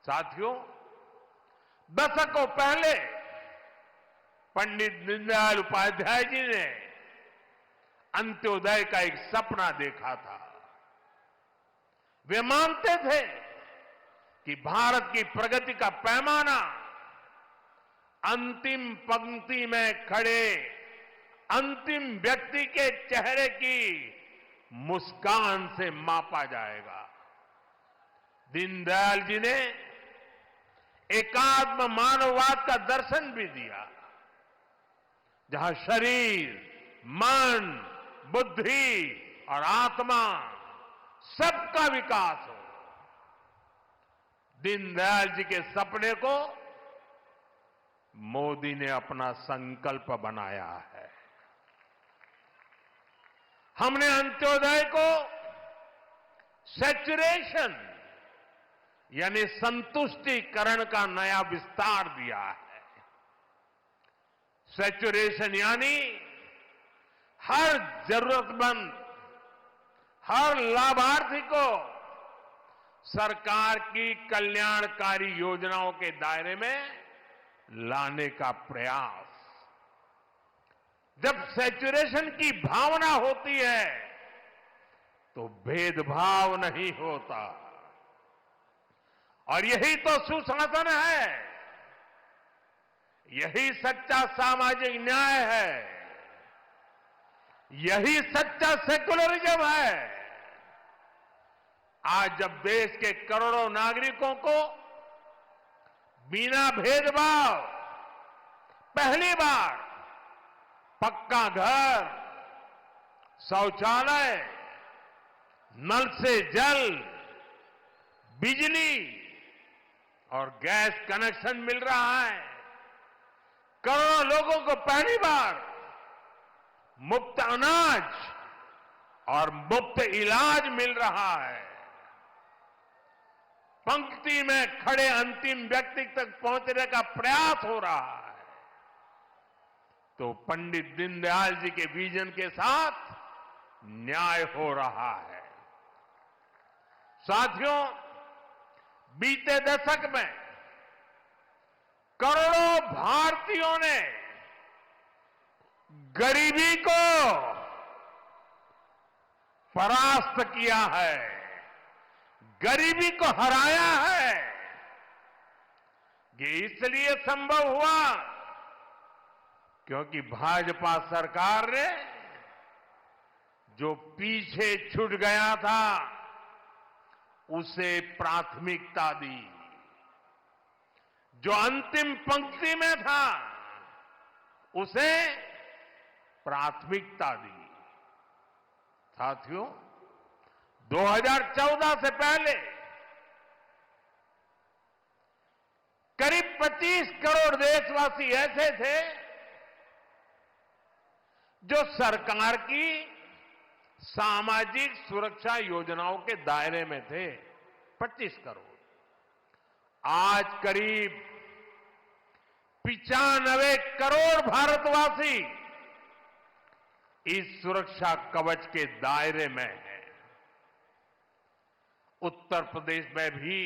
साथियों, दशकों पहले पंडित दीनदयाल उपाध्याय जी ने अंत्योदय का एक सपना देखा था। वे मानते थे कि भारत की प्रगति का पैमाना अंतिम पंक्ति में खड़े अंतिम व्यक्ति के चेहरे की मुस्कान से मापा जाएगा। दीनदयाल जी ने एकात्म मानववाद का दर्शन भी दिया, जहां शरीर, मन, बुद्धि और आत्मा सबका विकास हो। दीनदयाल जी के सपने को मोदी ने अपना संकल्प बनाया है। हमने अंत्योदय को सैचुरेशन यानी संतुष्टिकरण का नया विस्तार दिया है। सैचुरेशन यानी हर जरूरतमंद, हर लाभार्थी को सरकार की कल्याणकारी योजनाओं के दायरे में लाने का प्रयास। जब सैचुरेशन की भावना होती है तो भेदभाव नहीं होता, और यही तो सुशासन है, यही सच्चा सामाजिक न्याय है, यही सच्चा सेकुलरिज्म है। आज जब देश के करोड़ों नागरिकों को बिना भेदभाव पहली बार पक्का घर, शौचालय, नल से जल, बिजली और गैस कनेक्शन मिल रहा है, करोड़ों लोगों को पहली बार मुफ्त अनाज और मुफ्त इलाज मिल रहा है, पंक्ति में खड़े अंतिम व्यक्ति तक पहुंचने का प्रयास हो रहा है, तो पंडित दीनदयाल जी के विजन के साथ न्याय हो रहा है। साथियों, बीते दशक में करोड़ों भारतीयों ने गरीबी को परास्त किया है, गरीबी को हराया है। ये इसलिए संभव हुआ क्योंकि भाजपा सरकार ने जो पीछे छूट गया था उसे प्राथमिकता दी, जो अंतिम पंक्ति में था उसे प्राथमिकता दी। साथियों, 2014 से पहले करीब 25 करोड़ देशवासी ऐसे थे जो सरकार की सामाजिक सुरक्षा योजनाओं के दायरे में थे। 25 करोड़। आज करीब 95 करोड़ भारतवासी इस सुरक्षा कवच के दायरे में है। उत्तर प्रदेश में भी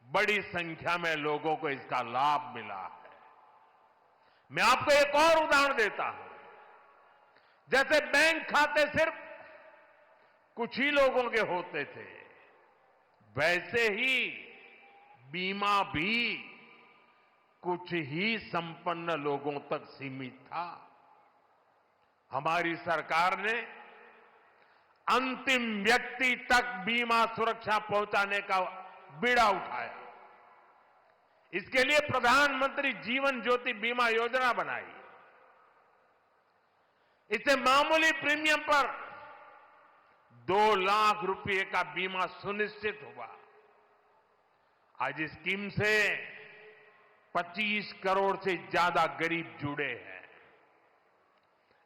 बड़ी संख्या में लोगों को इसका लाभ मिला है। मैं आपको एक और उदाहरण देता हूं। जैसे बैंक खाते सिर्फ कुछ ही लोगों के होते थे, वैसे ही बीमा भी कुछ ही संपन्न लोगों तक सीमित था। हमारी सरकार ने अंतिम व्यक्ति तक बीमा सुरक्षा पहुंचाने का बीड़ा उठाया। इसके लिए प्रधानमंत्री जीवन ज्योति बीमा योजना बनाई। इससे मामूली प्रीमियम पर 2 लाख रुपए का बीमा सुनिश्चित हुआ। आज इस स्कीम से 25 करोड़ से ज्यादा गरीब जुड़े हैं।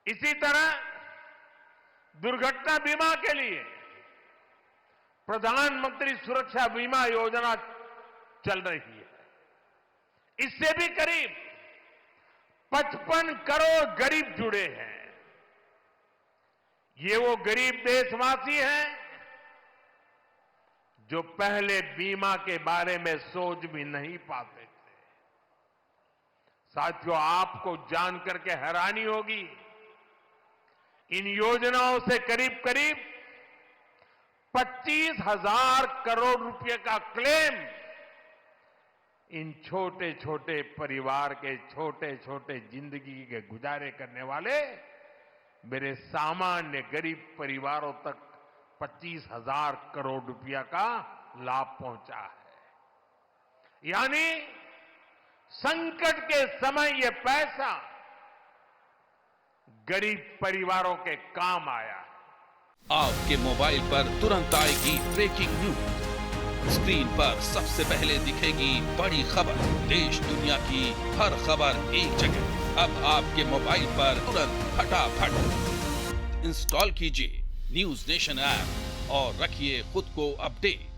इसी तरह दुर्घटना बीमा के लिए प्रधानमंत्री सुरक्षा बीमा योजना चल रही है। इससे भी करीब 55 करोड़ गरीब जुड़े हैं। ये वो गरीब देशवासी हैं जो पहले बीमा के बारे में सोच भी नहीं पाते थे। साथियों, आपको जानकर के हैरानी होगी, इन योजनाओं से करीब करीब 25,000 करोड़ रुपए का क्लेम इन छोटे छोटे परिवार के छोटे छोटे जिंदगी के गुजारे करने वाले मेरे सामान्य गरीब परिवारों तक 25,000 करोड़ रुपया का लाभ पहुंचा है। यानी संकट के समय ये पैसा गरीब परिवारों के काम आया। आपके मोबाइल पर तुरंत आएगी ब्रेकिंग न्यूज। स्क्रीन पर सबसे पहले दिखेगी बड़ी खबर। देश दुनिया की हर खबर एक जगह। अब आपके मोबाइल पर तुरंत फटाफट इंस्टॉल कीजिए न्यूज नेशन ऐप और रखिए खुद को अपडेट।